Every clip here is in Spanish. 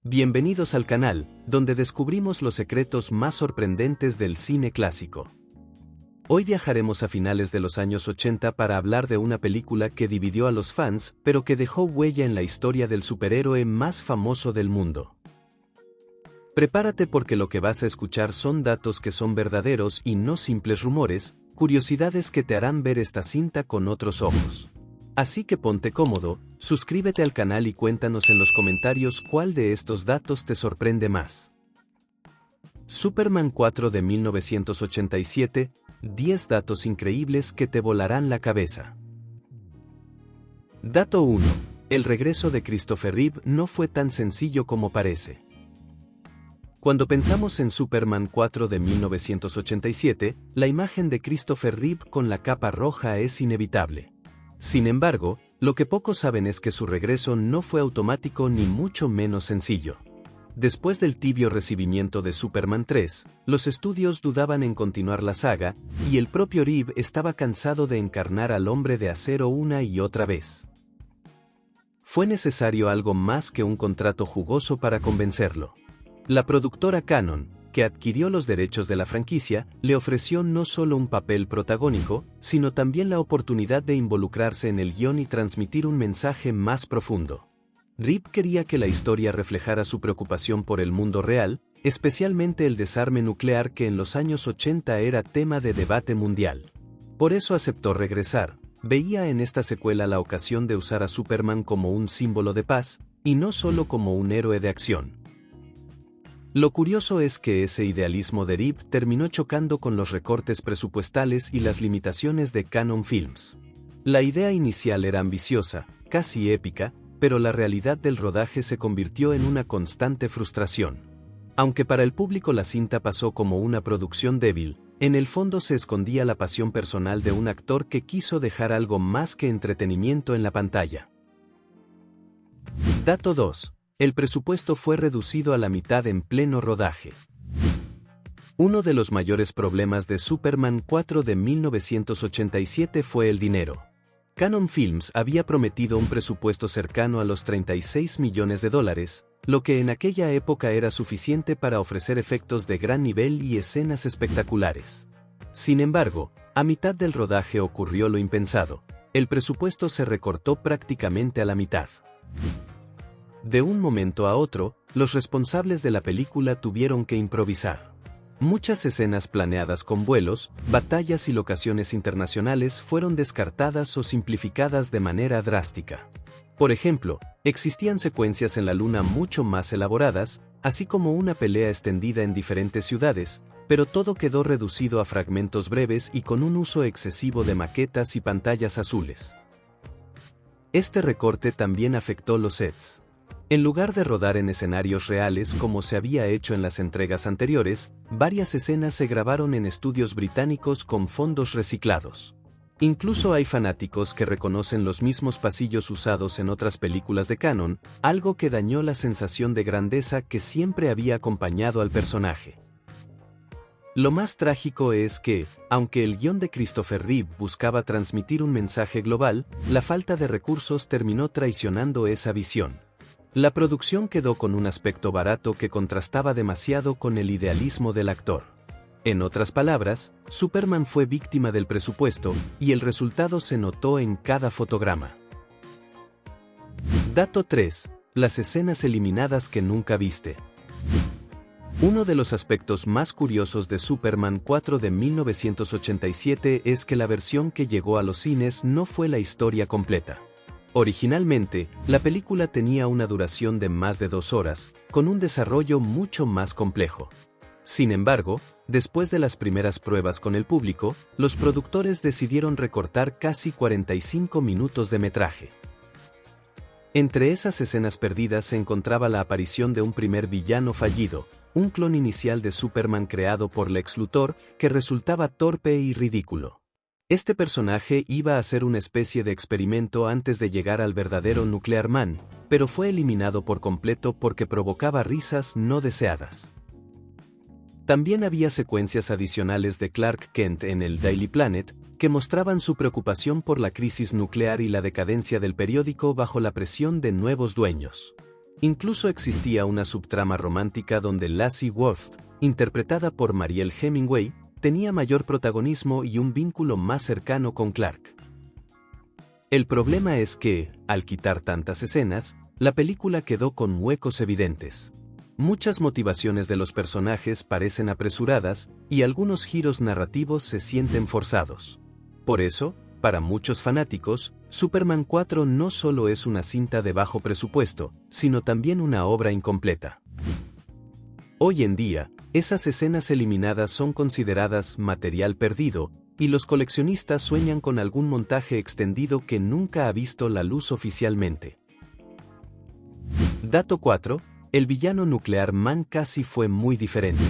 Bienvenidos al canal, donde descubrimos los secretos más sorprendentes del cine clásico. Hoy viajaremos a finales de los años 80 para hablar de una película que dividió a los fans, pero que dejó huella en la historia del superhéroe más famoso del mundo. Prepárate porque lo que vas a escuchar son datos que son verdaderos y no simples rumores, curiosidades que te harán ver esta cinta con otros ojos. Así que ponte cómodo, suscríbete al canal y cuéntanos en los comentarios cuál de estos datos te sorprende más. Superman 4 de 1987, 10 datos increíbles que te volarán la cabeza. Dato 1. El regreso de Christopher Reeve no fue tan sencillo como parece. Cuando pensamos en Superman 4 de 1987, la imagen de Christopher Reeve con la capa roja es inevitable. Sin embargo, lo que pocos saben es que su regreso no fue automático ni mucho menos sencillo. Después del tibio recibimiento de Superman 3, los estudios dudaban en continuar la saga, y el propio Reeve estaba cansado de encarnar al Hombre de Acero una y otra vez. Fue necesario algo más que un contrato jugoso para convencerlo. La productora Cannon, que adquirió los derechos de la franquicia, le ofreció no solo un papel protagónico, sino también la oportunidad de involucrarse en el guión y transmitir un mensaje más profundo. Reeve quería que la historia reflejara su preocupación por el mundo real, especialmente el desarme nuclear que en los años 80 era tema de debate mundial. Por eso aceptó regresar. Veía en esta secuela la ocasión de usar a Superman como un símbolo de paz, y no solo como un héroe de acción. Lo curioso es que ese idealismo de Reeve terminó chocando con los recortes presupuestales y las limitaciones de Cannon Films. La idea inicial era ambiciosa, casi épica, pero la realidad del rodaje se convirtió en una constante frustración. Aunque para el público la cinta pasó como una producción débil, en el fondo se escondía la pasión personal de un actor que quiso dejar algo más que entretenimiento en la pantalla. Dato 2. El presupuesto fue reducido a la mitad en pleno rodaje. Uno de los mayores problemas de Superman 4 de 1987 fue el dinero. Cannon Films había prometido un presupuesto cercano a los $36 millones, lo que en aquella época era suficiente para ofrecer efectos de gran nivel y escenas espectaculares. Sin embargo, a mitad del rodaje ocurrió lo impensado. El presupuesto se recortó prácticamente a la mitad. De un momento a otro, los responsables de la película tuvieron que improvisar. Muchas escenas planeadas con vuelos, batallas y locaciones internacionales fueron descartadas o simplificadas de manera drástica. Por ejemplo, existían secuencias en la Luna mucho más elaboradas, así como una pelea extendida en diferentes ciudades, pero todo quedó reducido a fragmentos breves y con un uso excesivo de maquetas y pantallas azules. Este recorte también afectó los sets. En lugar de rodar en escenarios reales como se había hecho en las entregas anteriores, varias escenas se grabaron en estudios británicos con fondos reciclados. Incluso hay fanáticos que reconocen los mismos pasillos usados en otras películas de Cannon, algo que dañó la sensación de grandeza que siempre había acompañado al personaje. Lo más trágico es que, aunque el guión de Christopher Reeve buscaba transmitir un mensaje global, la falta de recursos terminó traicionando esa visión. La producción quedó con un aspecto barato que contrastaba demasiado con el idealismo del actor. En otras palabras, Superman fue víctima del presupuesto, y el resultado se notó en cada fotograma. Dato 3. Las escenas eliminadas que nunca viste. Uno de los aspectos más curiosos de Superman 4 de 1987 es que la versión que llegó a los cines no fue la historia completa. Originalmente, la película tenía una duración de más de 2 horas, con un desarrollo mucho más complejo. Sin embargo, después de las primeras pruebas con el público, los productores decidieron recortar casi 45 minutos de metraje. Entre esas escenas perdidas se encontraba la aparición de un primer villano fallido, un clon inicial de Superman creado por Lex Luthor que resultaba torpe y ridículo. Este personaje iba a ser una especie de experimento antes de llegar al verdadero Nuclear Man, pero fue eliminado por completo porque provocaba risas no deseadas. También había secuencias adicionales de Clark Kent en el Daily Planet, que mostraban su preocupación por la crisis nuclear y la decadencia del periódico bajo la presión de nuevos dueños. Incluso existía una subtrama romántica donde Lassie Wolf, interpretada por Mariel Hemingway, tenía mayor protagonismo y un vínculo más cercano con Clark. El problema es que, al quitar tantas escenas, la película quedó con huecos evidentes. Muchas motivaciones de los personajes parecen apresuradas y algunos giros narrativos se sienten forzados. Por eso, para muchos fanáticos, Superman 4 no solo es una cinta de bajo presupuesto, sino también una obra incompleta. Hoy en día, esas escenas eliminadas son consideradas material perdido, y los coleccionistas sueñan con algún montaje extendido que nunca ha visto la luz oficialmente. Dato 4. El villano Nuclear Man casi fue muy diferente.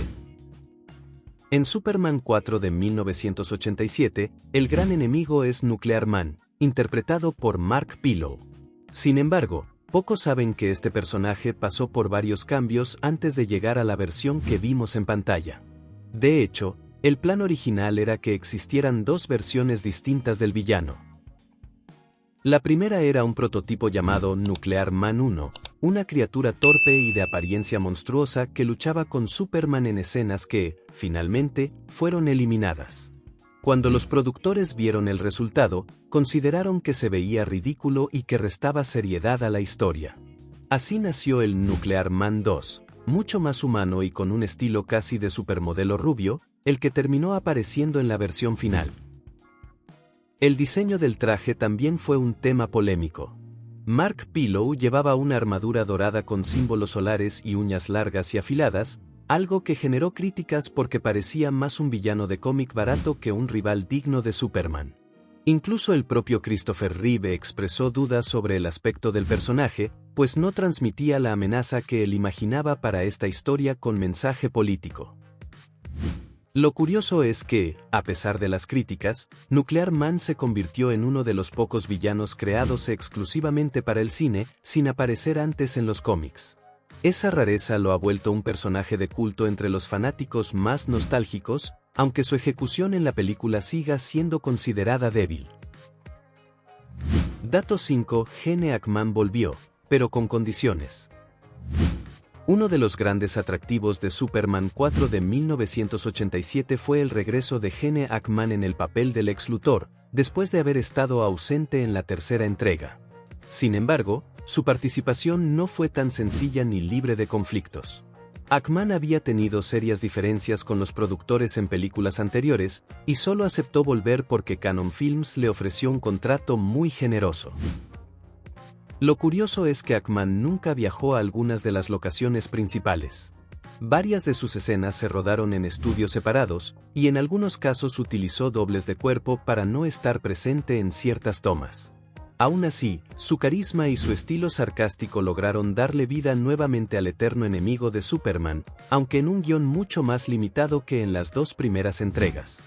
En Superman 4 de 1987, el gran enemigo es Nuclear Man, interpretado por Mark Pillow. Sin embargo, pocos saben que este personaje pasó por varios cambios antes de llegar a la versión que vimos en pantalla. De hecho, el plan original era que existieran dos versiones distintas del villano. La primera era un prototipo llamado Nuclear Man 1, una criatura torpe y de apariencia monstruosa que luchaba con Superman en escenas que, finalmente, fueron eliminadas. Cuando los productores vieron el resultado, consideraron que se veía ridículo y que restaba seriedad a la historia. Así nació el Nuclear Man 2, mucho más humano y con un estilo casi de supermodelo rubio, el que terminó apareciendo en la versión final. El diseño del traje también fue un tema polémico. Mark Pillow llevaba una armadura dorada con símbolos solares y uñas largas y afiladas, algo que generó críticas porque parecía más un villano de cómic barato que un rival digno de Superman. Incluso el propio Christopher Reeve expresó dudas sobre el aspecto del personaje, pues no transmitía la amenaza que él imaginaba para esta historia con mensaje político. Lo curioso es que, a pesar de las críticas, Nuclear Man se convirtió en uno de los pocos villanos creados exclusivamente para el cine, sin aparecer antes en los cómics. Esa rareza lo ha vuelto un personaje de culto entre los fanáticos más nostálgicos, aunque su ejecución en la película siga siendo considerada débil. Dato 5. Gene Hackman volvió, pero con condiciones. Uno de los grandes atractivos de Superman 4 de 1987 fue el regreso de Gene Hackman en el papel del Lex Luthor, después de haber estado ausente en la tercera entrega. Sin embargo, su participación no fue tan sencilla ni libre de conflictos. Hackman había tenido serias diferencias con los productores en películas anteriores, y solo aceptó volver porque Cannon Films le ofreció un contrato muy generoso. Lo curioso es que Hackman nunca viajó a algunas de las locaciones principales. Varias de sus escenas se rodaron en estudios separados, y en algunos casos utilizó dobles de cuerpo para no estar presente en ciertas tomas. Aún así, su carisma y su estilo sarcástico lograron darle vida nuevamente al eterno enemigo de Superman, aunque en un guión mucho más limitado que en las dos primeras entregas.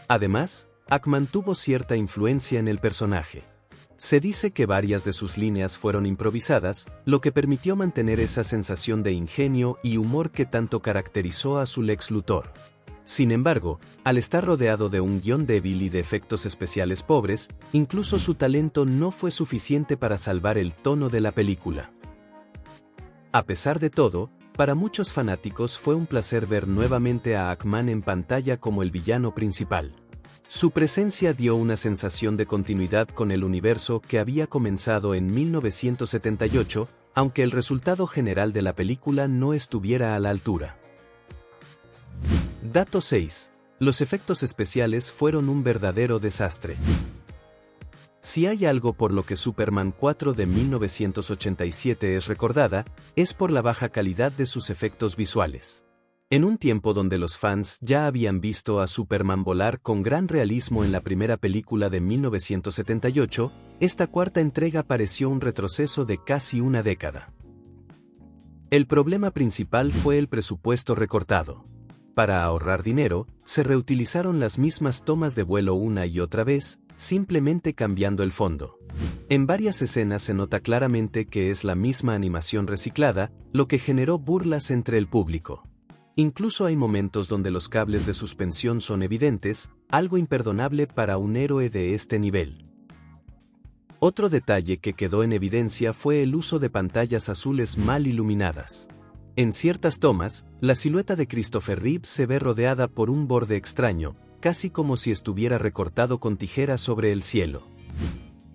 Además, Hackman tuvo cierta influencia en el personaje. Se dice que varias de sus líneas fueron improvisadas, lo que permitió mantener esa sensación de ingenio y humor que tanto caracterizó a su Lex Luthor. Sin embargo, al estar rodeado de un guión débil y de efectos especiales pobres, incluso su talento no fue suficiente para salvar el tono de la película. A pesar de todo, para muchos fanáticos fue un placer ver nuevamente a Hackman en pantalla como el villano principal. Su presencia dio una sensación de continuidad con el universo que había comenzado en 1978, aunque el resultado general de la película no estuviera a la altura. Dato 6. Los efectos especiales fueron un verdadero desastre. Si hay algo por lo que Superman 4 de 1987 es recordada, es por la baja calidad de sus efectos visuales. En un tiempo donde los fans ya habían visto a Superman volar con gran realismo en la primera película de 1978, esta cuarta entrega pareció un retroceso de casi una década. El problema principal fue el presupuesto recortado. Para ahorrar dinero, se reutilizaron las mismas tomas de vuelo una y otra vez, simplemente cambiando el fondo. En varias escenas se nota claramente que es la misma animación reciclada, lo que generó burlas entre el público. Incluso hay momentos donde los cables de suspensión son evidentes, algo imperdonable para un héroe de este nivel. Otro detalle que quedó en evidencia fue el uso de pantallas azules mal iluminadas. En ciertas tomas, la silueta de Christopher Reeve se ve rodeada por un borde extraño, casi como si estuviera recortado con tijeras sobre el cielo.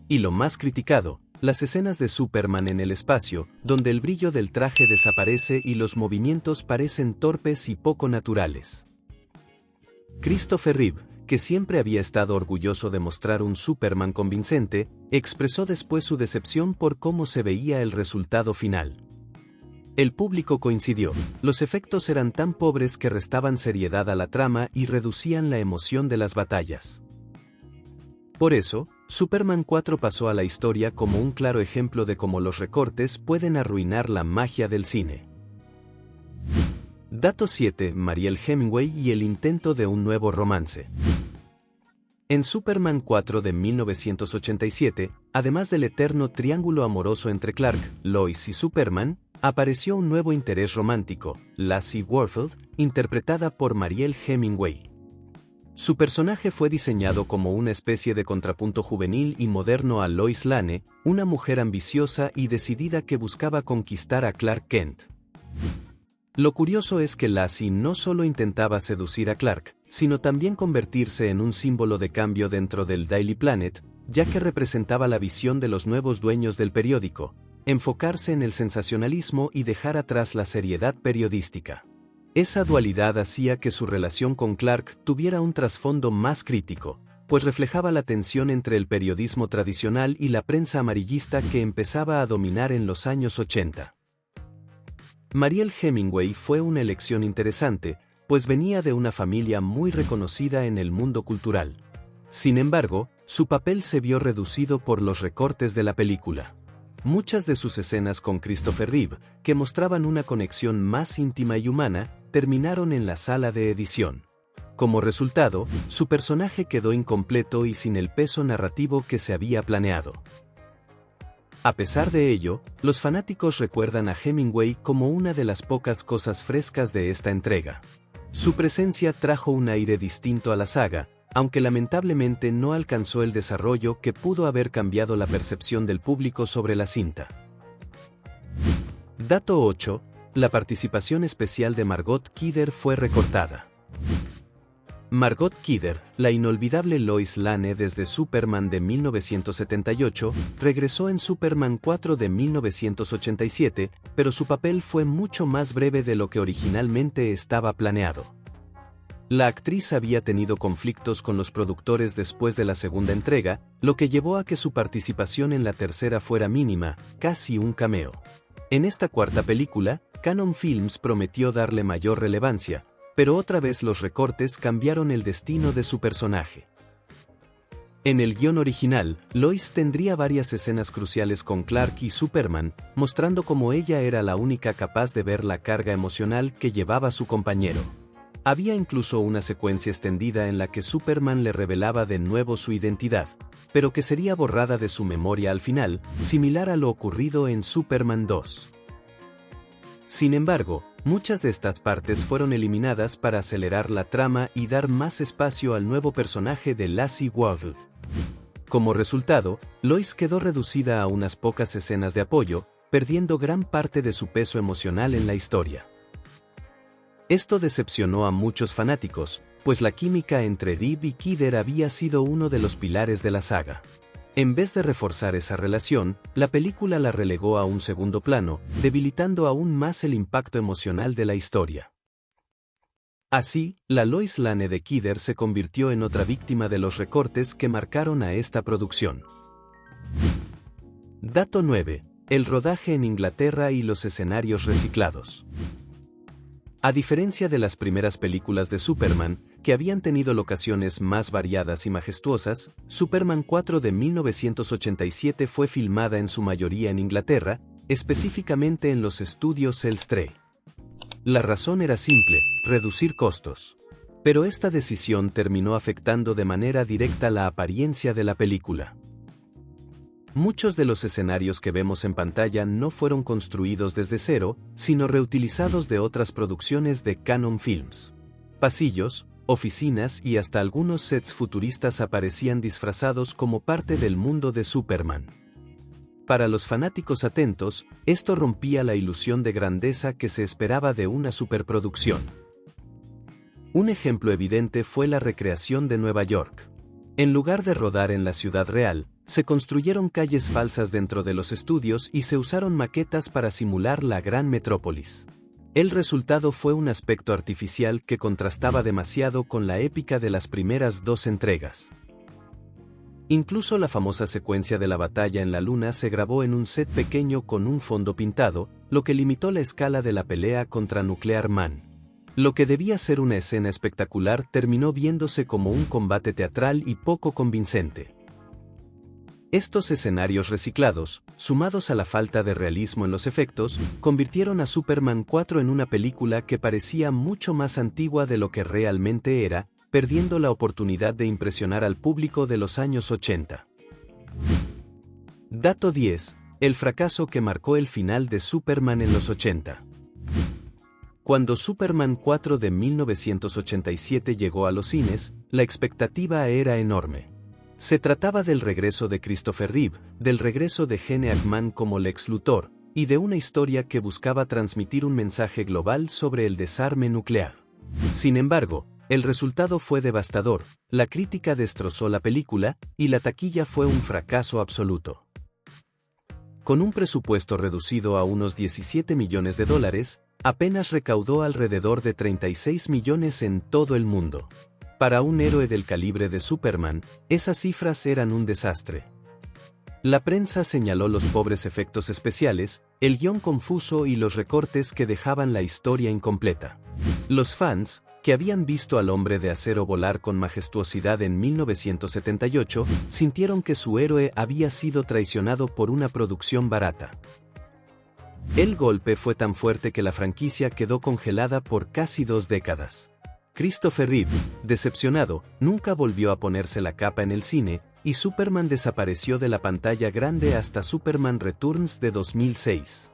Y lo más criticado, las escenas de Superman en el espacio, donde el brillo del traje desaparece y los movimientos parecen torpes y poco naturales. Christopher Reeve, que siempre había estado orgulloso de mostrar un Superman convincente, expresó después su decepción por cómo se veía el resultado final. El público coincidió, los efectos eran tan pobres que restaban seriedad a la trama y reducían la emoción de las batallas. Por eso, Superman 4 pasó a la historia como un claro ejemplo de cómo los recortes pueden arruinar la magia del cine. Dato 7. Mariel Hemingway y el intento de un nuevo romance. En Superman 4 de 1987, además del eterno triángulo amoroso entre Clark, Lois y Superman, apareció un nuevo interés romántico, Lassie Warfield, interpretada por Mariel Hemingway. Su personaje fue diseñado como una especie de contrapunto juvenil y moderno a Lois Lane, una mujer ambiciosa y decidida que buscaba conquistar a Clark Kent. Lo curioso es que Lassie no solo intentaba seducir a Clark, sino también convertirse en un símbolo de cambio dentro del Daily Planet, ya que representaba la visión de los nuevos dueños del periódico, enfocarse en el sensacionalismo y dejar atrás la seriedad periodística. Esa dualidad hacía que su relación con Clark tuviera un trasfondo más crítico, pues reflejaba la tensión entre el periodismo tradicional y la prensa amarillista que empezaba a dominar en los años 80. Mariel Hemingway fue una elección interesante, pues venía de una familia muy reconocida en el mundo cultural. Sin embargo, su papel se vio reducido por los recortes de la película. Muchas de sus escenas con Christopher Reeve, que mostraban una conexión más íntima y humana, terminaron en la sala de edición. Como resultado, su personaje quedó incompleto y sin el peso narrativo que se había planeado. A pesar de ello, los fanáticos recuerdan a Hemingway como una de las pocas cosas frescas de esta entrega. Su presencia trajo un aire distinto a la saga, aunque lamentablemente no alcanzó el desarrollo que pudo haber cambiado la percepción del público sobre la cinta. Dato 8. La participación especial de Margot Kidder fue recortada. Margot Kidder, la inolvidable Lois Lane desde Superman de 1978, regresó en Superman 4 de 1987, pero su papel fue mucho más breve de lo que originalmente estaba planeado. La actriz había tenido conflictos con los productores después de la segunda entrega, lo que llevó a que su participación en la tercera fuera mínima, casi un cameo. En esta cuarta película, Cannon Films prometió darle mayor relevancia, pero otra vez los recortes cambiaron el destino de su personaje. En el guión original, Lois tendría varias escenas cruciales con Clark y Superman, mostrando cómo ella era la única capaz de ver la carga emocional que llevaba su compañero. Había incluso una secuencia extendida en la que Superman le revelaba de nuevo su identidad, pero que sería borrada de su memoria al final, similar a lo ocurrido en Superman 2. Sin embargo, muchas de estas partes fueron eliminadas para acelerar la trama y dar más espacio al nuevo personaje de Lassie Warfield. Como resultado, Lois quedó reducida a unas pocas escenas de apoyo, perdiendo gran parte de su peso emocional en la historia. Esto decepcionó a muchos fanáticos, pues la química entre Reeve y Kidder había sido uno de los pilares de la saga. En vez de reforzar esa relación, la película la relegó a un segundo plano, debilitando aún más el impacto emocional de la historia. Así, la Lois Lane de Kidder se convirtió en otra víctima de los recortes que marcaron a esta producción. Dato 9. El rodaje en Inglaterra y los escenarios reciclados. A diferencia de las primeras películas de Superman, que habían tenido locaciones más variadas y majestuosas, Superman 4 de 1987 fue filmada en su mayoría en Inglaterra, específicamente en los estudios Elstree. La razón era simple: reducir costos. Pero esta decisión terminó afectando de manera directa la apariencia de la película. Muchos de los escenarios que vemos en pantalla no fueron construidos desde cero, sino reutilizados de otras producciones de Cannon Films. Pasillos, oficinas y hasta algunos sets futuristas aparecían disfrazados como parte del mundo de Superman. Para los fanáticos atentos, esto rompía la ilusión de grandeza que se esperaba de una superproducción. Un ejemplo evidente fue la recreación de Nueva York. En lugar de rodar en la ciudad real, se construyeron calles falsas dentro de los estudios y se usaron maquetas para simular la gran metrópolis. El resultado fue un aspecto artificial que contrastaba demasiado con la épica de las primeras dos entregas. Incluso la famosa secuencia de la batalla en la Luna se grabó en un set pequeño con un fondo pintado, lo que limitó la escala de la pelea contra Nuclear Man. Lo que debía ser una escena espectacular terminó viéndose como un combate teatral y poco convincente. Estos escenarios reciclados, sumados a la falta de realismo en los efectos, convirtieron a Superman 4 en una película que parecía mucho más antigua de lo que realmente era, perdiendo la oportunidad de impresionar al público de los años 80. Dato 10. El fracaso que marcó el final de Superman en los 80. Cuando Superman 4 de 1987 llegó a los cines, la expectativa era enorme. Se trataba del regreso de Christopher Reeve, del regreso de Gene Hackman como Lex Luthor, y de una historia que buscaba transmitir un mensaje global sobre el desarme nuclear. Sin embargo, el resultado fue devastador, la crítica destrozó la película, y la taquilla fue un fracaso absoluto. Con un presupuesto reducido a unos $17 millones, apenas recaudó alrededor de 36 millones en todo el mundo. Para un héroe del calibre de Superman, esas cifras eran un desastre. La prensa señaló los pobres efectos especiales, el guión confuso y los recortes que dejaban la historia incompleta. Los fans, que habían visto al Hombre de Acero volar con majestuosidad en 1978, sintieron que su héroe había sido traicionado por una producción barata. El golpe fue tan fuerte que la franquicia quedó congelada por casi 2 décadas. Christopher Reeve, decepcionado, nunca volvió a ponerse la capa en el cine, y Superman desapareció de la pantalla grande hasta Superman Returns de 2006.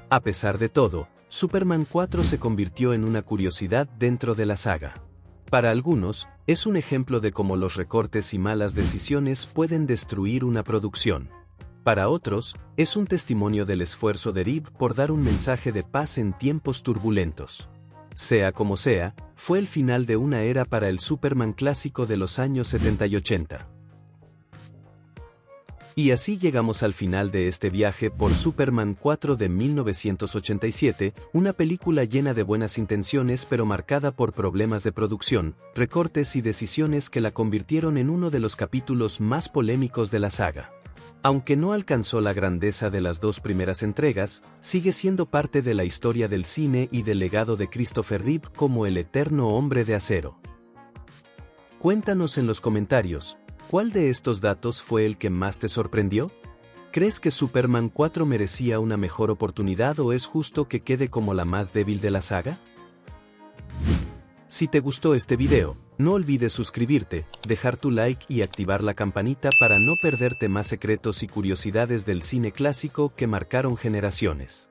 A pesar de todo, Superman 4 se convirtió en una curiosidad dentro de la saga. Para algunos, es un ejemplo de cómo los recortes y malas decisiones pueden destruir una producción. Para otros, es un testimonio del esfuerzo de Reeve por dar un mensaje de paz en tiempos turbulentos. Sea como sea, fue el final de una era para el Superman clásico de los años 70 y 80. Y así llegamos al final de este viaje por Superman 4 de 1987, una película llena de buenas intenciones pero marcada por problemas de producción, recortes y decisiones que la convirtieron en uno de los capítulos más polémicos de la saga. Aunque no alcanzó la grandeza de las dos primeras entregas, sigue siendo parte de la historia del cine y del legado de Christopher Reeve como el eterno Hombre de Acero. Cuéntanos en los comentarios, ¿cuál de estos datos fue el que más te sorprendió? ¿Crees que Superman 4 merecía una mejor oportunidad o es justo que quede como la más débil de la saga? Si te gustó este video, no olvides suscribirte, dejar tu like y activar la campanita para no perderte más secretos y curiosidades del cine clásico que marcaron generaciones.